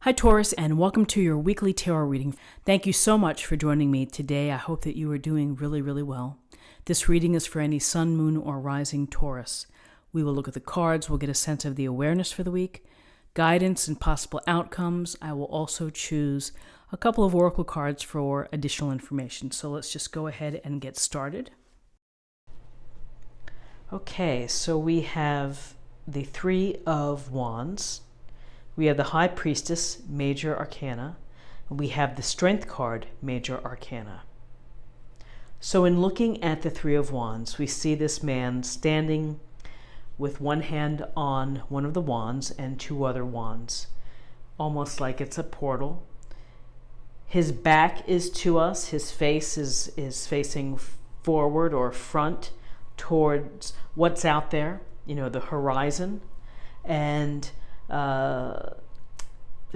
Hi Taurus, and welcome to your weekly tarot reading. Thank you so much for joining me today. I hope that you are doing really well. This reading is for any sun, moon, or rising Taurus. We will look at the cards, we'll get a sense of the awareness for the week, guidance and possible outcomes. I will also choose a couple of oracle cards for additional information. So let's just go ahead and get started. Okay, so we have the Three of Wands. We have the High Priestess, Major Arcana. And we have the Strength card, Major Arcana. So in looking at the Three of Wands, we see this man standing with one hand on one of the wands and two other wands, almost like it's a portal. His back is to us. His face is facing forward or front towards what's out there, the horizon. And the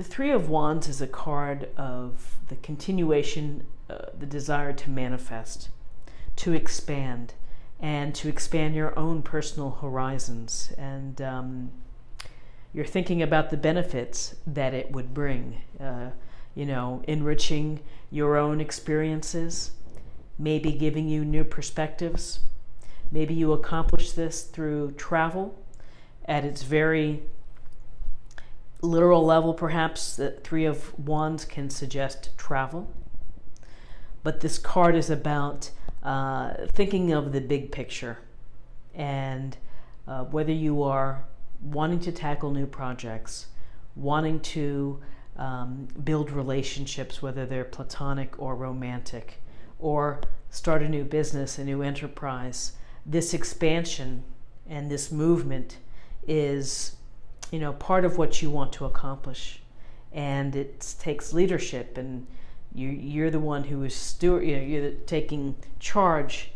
Three of Wands is a card of the continuation, the desire to manifest, to expand, and to expand your own personal horizons. And you're thinking about the benefits that it would bring, enriching your own experiences, maybe giving you new perspectives. Maybe you accomplish this through travel at its very literal level. Perhaps the Three of Wands can suggest travel. But this card is about thinking of the big picture, and whether you are wanting to tackle new projects, wanting to build relationships, whether they're platonic or romantic, or start a new business, a new enterprise. This expansion and this movement is part of what you want to accomplish, and it takes leadership, and you're the one who is steward. You're taking charge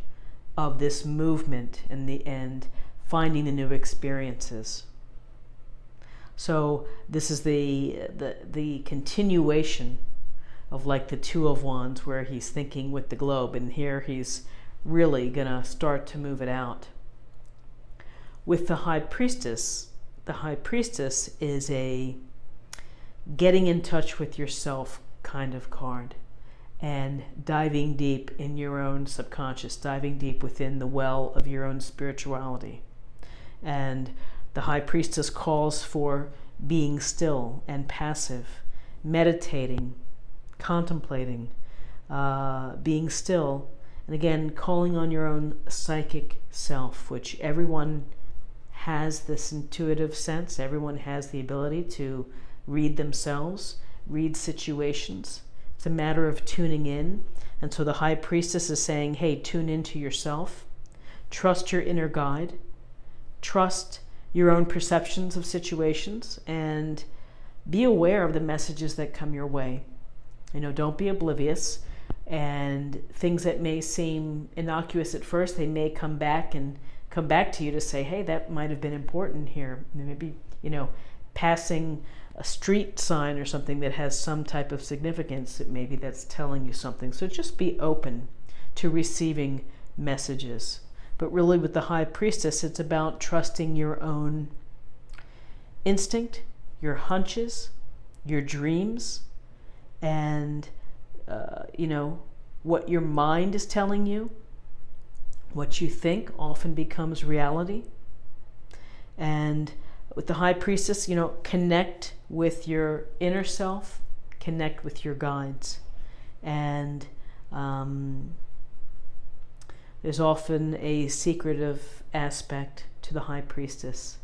of this movement and finding the new experiences. So this is the continuation of like the Two of Wands, where he's thinking with the globe, and here he's really gonna start to move it out. With the High Priestess, the High Priestess is a getting in touch with yourself kind of card, and diving deep in your own subconscious, diving deep within the well of your own spirituality. And the High Priestess calls for being still and passive, meditating, contemplating, being still, and again calling on your own psychic self, which everyone has this intuitive sense. Everyone has the ability to read themselves, read situations. It's a matter of tuning in. And so the High Priestess is saying, hey, tune into yourself. Trust your inner guide. Trust your own perceptions of situations, and be aware of the messages that come your way. Don't be oblivious, and things that may seem innocuous at first, they may come back to you to say, hey, that might have been important here. Maybe, passing a street sign or something that has some type of significance, that maybe that's telling you something. So just be open to receiving messages. But really with the High Priestess, it's about trusting your own instinct, your hunches, your dreams, and what your mind is telling you. What you think often becomes reality. And with the High Priestess, connect with your inner self, connect with your guides. And there's often a secretive aspect to the High Priestess.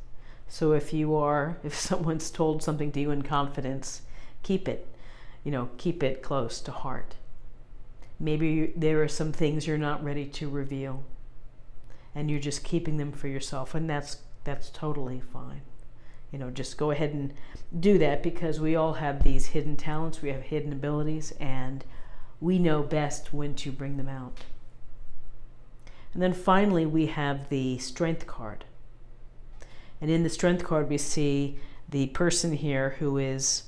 So if someone's told something to you in confidence, keep it close to heart. Maybe there are some things you're not ready to reveal, and you're just keeping them for yourself, and that's totally fine. Just go ahead and do that, because we all have these hidden talents, we have hidden abilities, and we know best when to bring them out. And then finally, we have the Strength card. And in the Strength card, we see the person here who is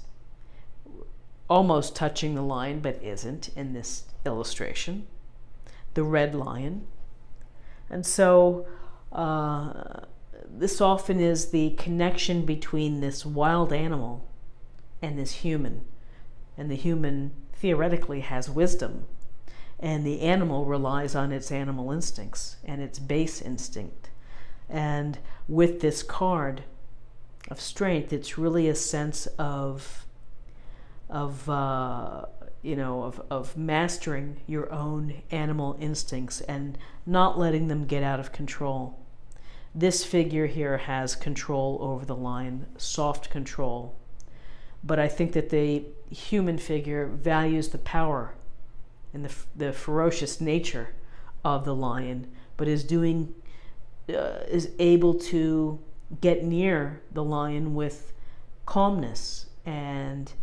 almost touching the line, but isn't in this illustration, the red lion. And so this often is the connection between this wild animal and this human. And the human theoretically has wisdom, and the animal relies on its animal instincts and its base instinct. And with this card of strength, it's really a sense of mastering your own animal instincts and not letting them get out of control. This figure here has control over the lion, soft control. But I think that the human figure values the power and the ferocious nature of the lion, but is able to get near the lion with calmness and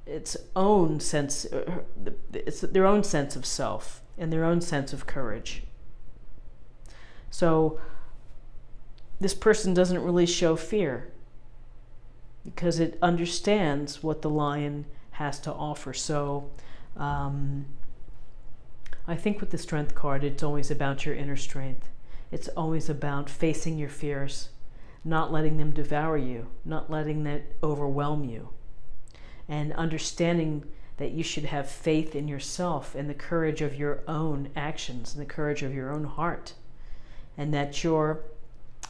its own sense, it's their own sense of self and their own sense of courage. So this person doesn't really show fear because it understands what the lion has to offer. So I think with the Strength card, it's always about your inner strength. It's always about facing your fears, not letting them devour you, not letting that overwhelm you, and understanding that you should have faith in yourself and the courage of your own actions and the courage of your own heart, and that you're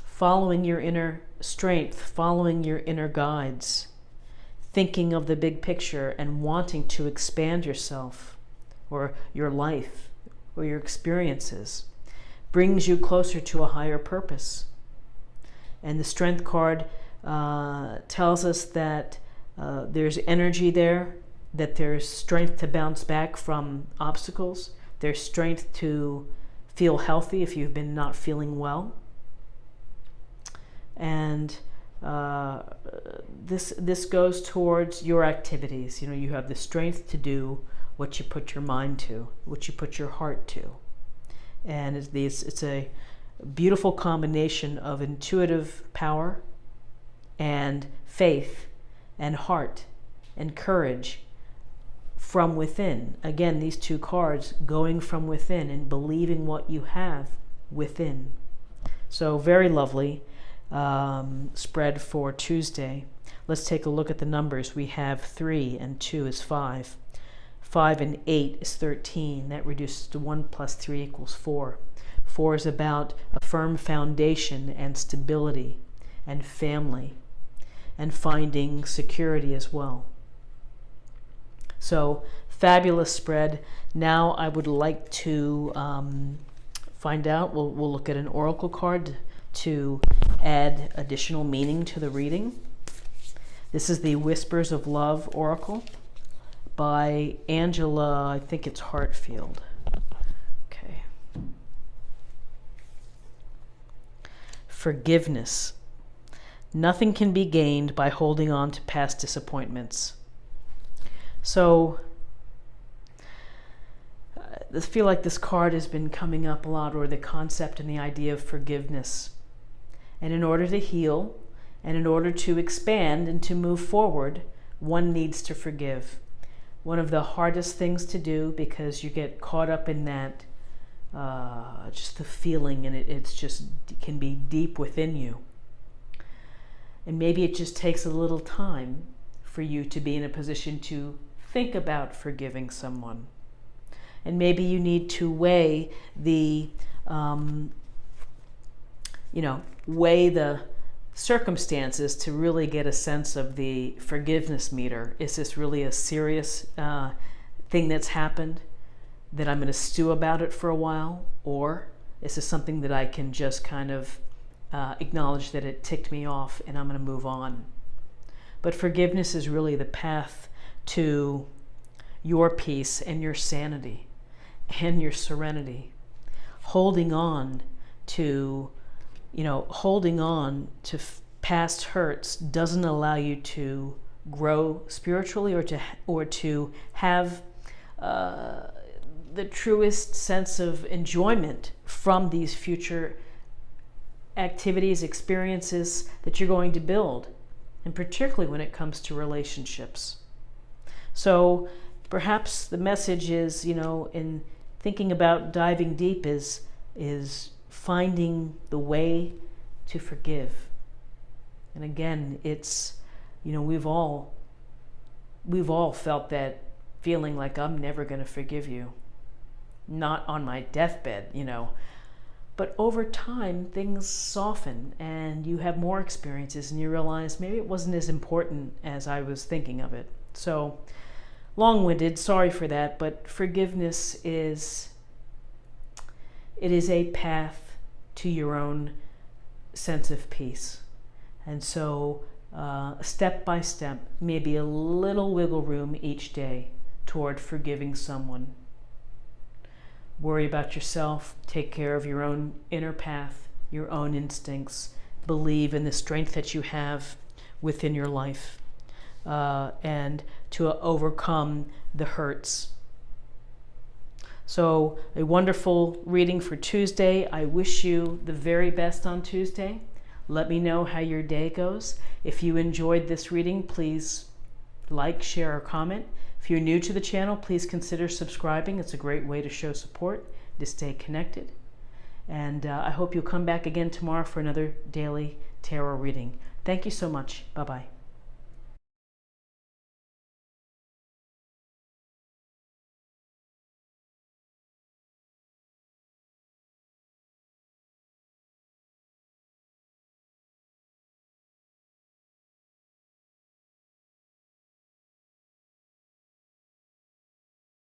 following your inner strength, following your inner guides, thinking of the big picture and wanting to expand yourself or your life or your experiences brings you closer to a higher purpose. And the Strength card tells us that there's energy there, that there's strength to bounce back from obstacles, there's strength to feel healthy if you've been not feeling well. And this goes towards your activities. You know, you have the strength to do what you put your mind to, what you put your heart to. And it's a beautiful combination of intuitive power and faith and heart and courage from within. Again, these two cards going from within and believing what you have within. So very lovely spread for Tuesday. Let's take a look at the numbers. We have 3 and 2 is 5. 5 and 8 is 13. That reduces to 1 plus 3 equals 4. 4 is about a firm foundation and stability and family and finding security as well. So fabulous spread. Now I would like to find out, we'll look at an oracle card to add additional meaning to the reading. This is the Whispers of Love Oracle by Angela, I think it's Hartfield. Okay. Forgiveness. Nothing can be gained by holding on to past disappointments. So I feel like this card has been coming up a lot, or the concept and the idea of forgiveness. And in order to heal, and in order to expand and to move forward, one needs to forgive. One of the hardest things to do, because you get caught up in that, just the feeling, and it can be deep within you. And maybe it just takes a little time for you to be in a position to think about forgiving someone. And maybe you need to weigh the, weigh the circumstances to really get a sense of the forgiveness meter. Is this really a serious thing that's happened that I'm going to stew about it for a while? Or is this something that I can just kind of acknowledge that it ticked me off and I'm going to move on? But forgiveness is really the path to your peace and your sanity and your serenity. Holding on to past hurts doesn't allow you to grow spiritually or to have the truest sense of enjoyment from these future activities, experiences that you're going to build, and particularly when it comes to relationships. So perhaps the message is, in thinking about diving deep is finding the way to forgive. And again, it's You know, we've all felt that feeling like, I'm never going to forgive you. Not on my deathbed, you know. But over time, things soften and you have more experiences and you realize maybe it wasn't as important as I was thinking of it. So, long-winded, sorry for that, but forgiveness is a path to your own sense of peace. And so, step by step, maybe a little wiggle room each day toward forgiving someone. Worry about yourself, take care of your own inner path, your own instincts, believe in the strength that you have within your life, and to overcome the hurts. So, a wonderful reading for Tuesday. I wish you the very best on Tuesday. Let me know how your day goes. If you enjoyed this reading, please like, share, or comment. If you're new to the channel, please consider subscribing. It's a great way to show support, to stay connected. And I hope you'll come back again tomorrow for another daily tarot reading. Thank you so much. Bye-bye.